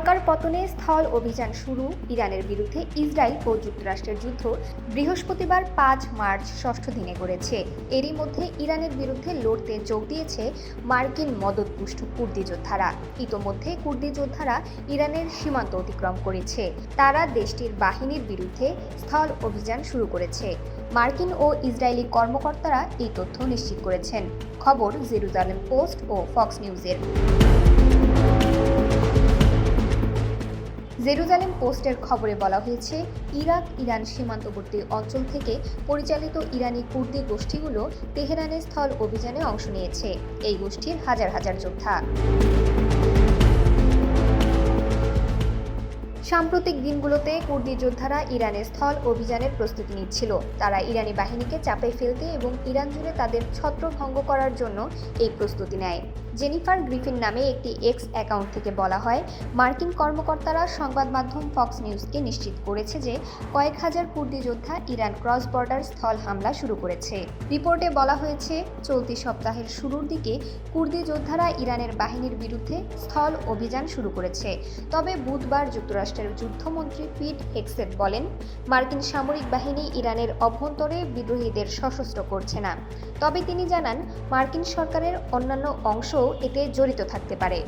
সরকার পতনে স্থল অভিযান শুরু। ইরানের বিরুদ্ধে ইসরায়েল ও যুক্তরাষ্ট্রের যুদ্ধ বৃহস্পতিবার ৫ মার্চ ষষ্ঠ দিনে গড়েছে। এরই মধ্যে ইরানের বিরুদ্ধে লড়তে যোগ দিয়েছে মার্কিন মদতপুষ্ট কুর্দি যোদ্ধারা। ইতোমধ্যে কুর্দি যোদ্ধারা ইরানের সীমান্ত অতিক্রম করেছে। তারা দেশটির বাহিনীর বিরুদ্ধে স্থল অভিযান শুরু করেছে। মার্কিন ও ইসরায়েলি কর্মকর্তারা এই তথ্য নিশ্চিত করেছেন। খবর জেরুজালেম পোস্ট ও ফক্স নিউজের। জেরুজালেম পোস্টের খবরে বলা হয়েছে, ইরাক-ইরান সীমান্তবর্তী অঞ্চল থেকে পরিচালিত ইরানি কুর্দি গোষ্ঠীগুলো তেহরানের স্থল অভিযানে অংশ নিয়েছে। এই গোষ্ঠীর হাজার হাজার যোদ্ধা। সাম্প্রতিক দিনগুলোতে কুর্দি যোদ্ধারা ইরানের স্থল অভিযানের প্রস্তুতি নিচ্ছিল। তারা ইরানি বাহিনীকে চাপে ফেলতে এবং ইরান জুড়ে তাদের ছত্রভঙ্গ করার জন্য এই প্রস্তুতি নেয়। জেনিফার গ্রিফিন নামে একটি এক্স অ্যাকাউন্ট থেকে বলা হয়, মার্কিন কর্মকর্তারা সংবাদ মাধ্যম ফক্স নিউজকে নিশ্চিত করেছে যে কয়েক হাজার কুর্দি যোদ্ধা ইরান ক্রস বর্ডার স্থল হামলা শুরু করেছে। রিপোর্টে বলা হয়েছে, চলতি সপ্তাহের শুরুর দিকে কুর্দি যোদ্ধারা ইরানের বাহিনীর বিরুদ্ধে স্থল অভিযান শুরু করেছে। তবে বুধবার যুক্তরাষ্ট্রের যুদ্ধমন্ত্রী পিট হেগসেট বলেন, মার্কিন সামরিক বাহিনী ইরানের অভ্যন্তরে বিদ্রোহীদের সশস্ত্র করছে না। তবে তিনি জানান, মার্কিন সরকারের অন্যান্য অংশও এতে জড়িত থাকতে পারে।